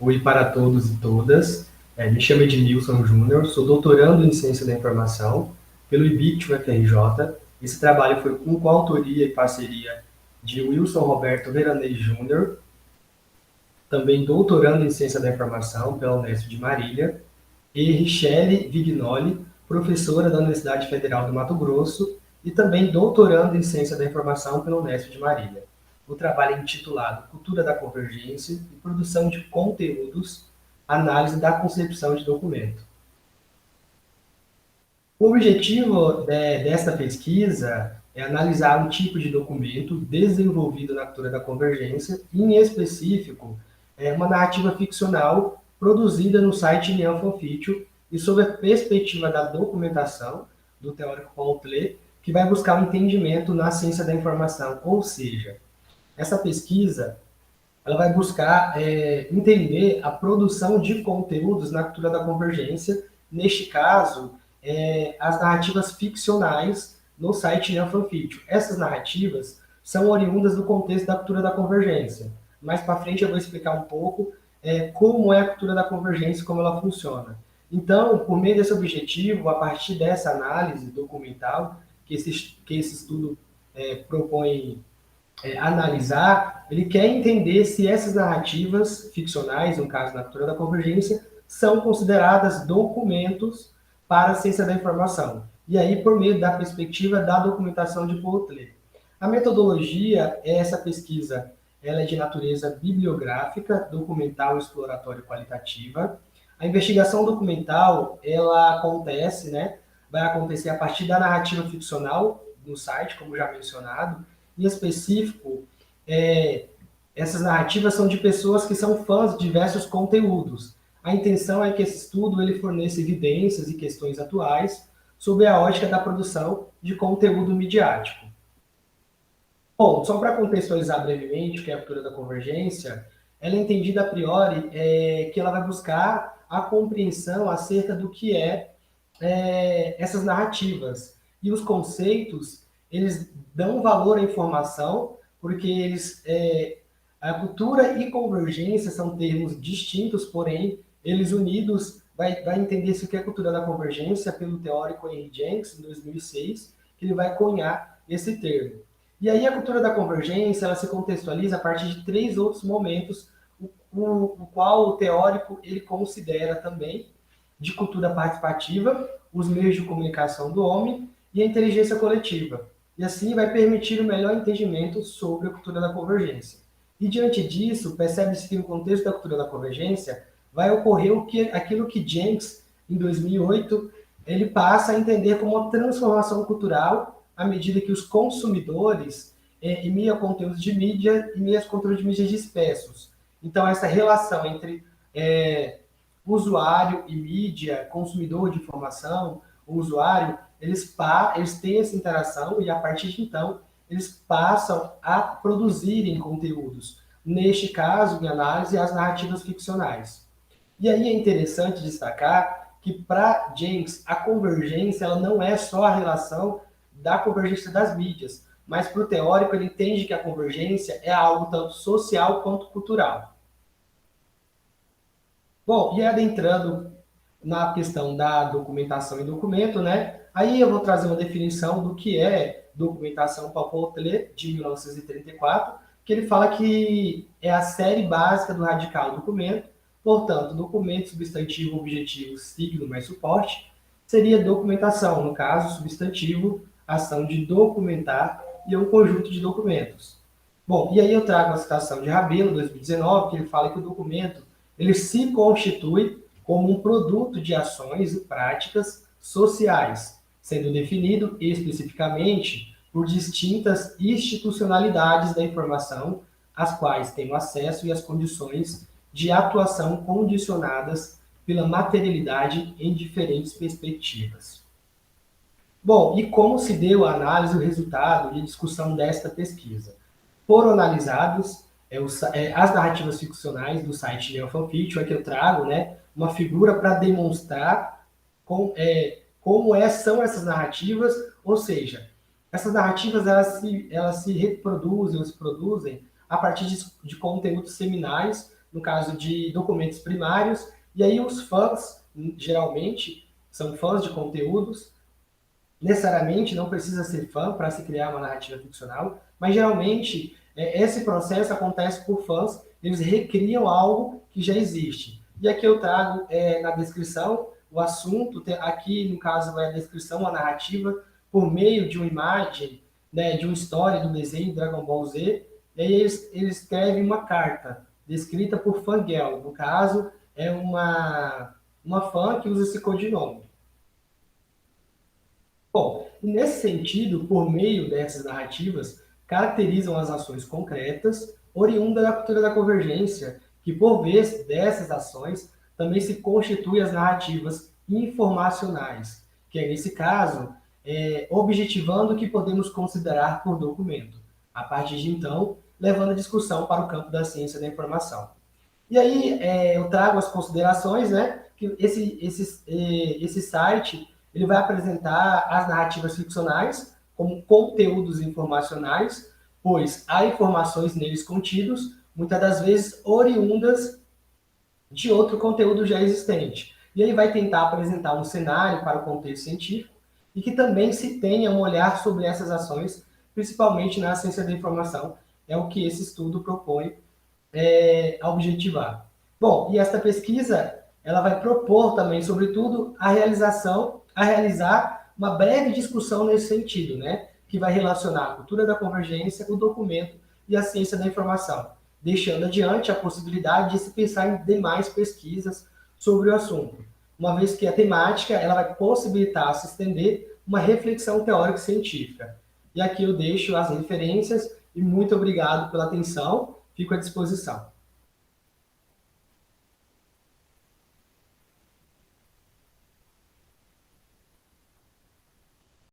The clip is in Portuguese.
Oi para todos e todas. Me chamo Edmilson Júnior, sou doutorando em Ciência da Informação pelo IBIT UFRJ. Esse trabalho foi com coautoria e parceria de Wilson Roberto Veranez Júnior, também doutorando em Ciência da Informação pela Unesp de Marília, e Richelle Vignoli, professora da Universidade Federal do Mato Grosso e também doutorando em Ciência da Informação pela Unesp de Marília. O trabalho é intitulado Cultura da Convergência e Produção de Conteúdos, Análise da Concepção de Documento. O objetivo desta pesquisa é analisar um tipo de documento desenvolvido na cultura da convergência, e, em específico, uma narrativa ficcional produzida no site Neon Fanfiction e sob a perspectiva da documentação do teórico Paul Klee, que vai buscar o entendimento na ciência da informação, ou seja, essa pesquisa ela vai buscar entender a produção de conteúdos na cultura da convergência, neste caso, as narrativas ficcionais no site Neon Fanfiction. Essas narrativas são oriundas do contexto da cultura da convergência. Mais para frente eu vou explicar um pouco como é a cultura da convergência e como ela funciona. Então, por meio desse objetivo, a partir dessa análise documental que esse estudo propõe analisar, ele quer entender se essas narrativas ficcionais, no caso na cultura da convergência, são consideradas documentos para a ciência da informação. E aí, por meio da perspectiva da documentação de Paul Klee. A metodologia é essa pesquisa, ela é de natureza bibliográfica, documental, exploratória e qualitativa. A investigação documental, ela acontece, vai acontecer a partir da narrativa ficcional no site, como já mencionado. Em específico, essas narrativas são de pessoas que são fãs de diversos conteúdos. A intenção é que esse estudo ele forneça evidências e questões atuais sobre a ótica da produção de conteúdo midiático. Bom, só para contextualizar brevemente o que é a cultura da convergência, ela é entendida a priori que ela vai buscar a compreensão acerca do que essas narrativas. E os conceitos, eles dão valor à informação, porque a cultura e convergência são termos distintos, porém, eles unidos, vai entender-se o que é a cultura da convergência pelo teórico Henry Jenks, em 2006, que ele vai cunhar esse termo. E aí a cultura da convergência, ela se contextualiza a partir de 3 outros momentos, o qual o teórico ele considera também de cultura participativa, os meios de comunicação do homem e a inteligência coletiva. E assim vai permitir o melhor entendimento sobre a cultura da convergência. E diante disso, percebe-se que no contexto da cultura da convergência vai ocorrer aquilo que Jenks, em 2008, ele passa a entender como uma transformação cultural à medida que os consumidores enviam conteúdos de mídia e meios conteúdos de mídia dispersos. Então, essa relação entre usuário e mídia, consumidor de informação, o usuário, eles têm essa interação e, a partir de então, eles passam a produzirem conteúdos. Neste caso, em análise, as narrativas ficcionais. E aí é interessante destacar que, para Jenks, a convergência ela não é só a relação da convergência das mídias, mas para o teórico ele entende que a convergência é algo tanto social quanto cultural. Bom, e adentrando na questão da documentação e documento, aí eu vou trazer uma definição do que é documentação para Paul Klee, de 1934, que ele fala que é a série básica do radical documento, portanto, documento, substantivo, objetivo, signo mais suporte, seria documentação, no caso, substantivo, ação de documentar e um conjunto de documentos. Bom, e aí eu trago a citação de Rabelo, 2019, que ele fala que o documento ele se constitui como um produto de ações e práticas sociais, sendo definido especificamente por distintas institucionalidades da informação, às quais tem o acesso e as condições de atuação condicionadas pela materialidade em diferentes perspectivas. Bom, e como se deu a análise, o resultado e a discussão desta pesquisa? Foram analisados as narrativas ficcionais do site Neon Fanfiction, que eu trago, uma figura para demonstrar como são essas narrativas, ou seja, essas narrativas elas se reproduzem, ou se produzem a partir de conteúdos seminais no caso de documentos primários, e aí os fãs, geralmente, são fãs de conteúdos, necessariamente não precisa ser fã para se criar uma narrativa ficcional, mas geralmente esse processo acontece por fãs, eles recriam algo que já existe. E aqui eu trago na descrição o assunto, aqui no caso é a descrição, a narrativa, por meio de uma imagem, né, de uma história do desenho Dragon Ball Z, e aí eles escrevem uma carta, descrita por Fangirl, no caso é uma fã que usa esse codinome. Bom, nesse sentido, por meio dessas narrativas, caracterizam as ações concretas, oriundas da cultura da convergência, que por vez dessas ações também se constituem as narrativas informacionais, que é, nesse caso, objetivando o que podemos considerar por documento. A partir de então, levando a discussão para o campo da ciência da informação. E aí eu trago as considerações, né? Que esse site ele vai apresentar as narrativas ficcionais como conteúdos informacionais, pois há informações neles contidos, muitas das vezes oriundas de outro conteúdo já existente. E ele vai tentar apresentar um cenário para o contexto científico e que também se tenha um olhar sobre essas ações, principalmente na ciência da informação, é o que esse estudo propõe a objetivar. Bom, e esta pesquisa ela vai propor também, sobretudo, a realizar uma breve discussão nesse sentido, né? Que vai relacionar a cultura da convergência, o documento e a ciência da informação, deixando adiante a possibilidade de se pensar em demais pesquisas sobre o assunto, uma vez que a temática ela vai possibilitar se estender uma reflexão teórica científica. E aqui eu deixo as referências e muito obrigado pela atenção. Fico à disposição.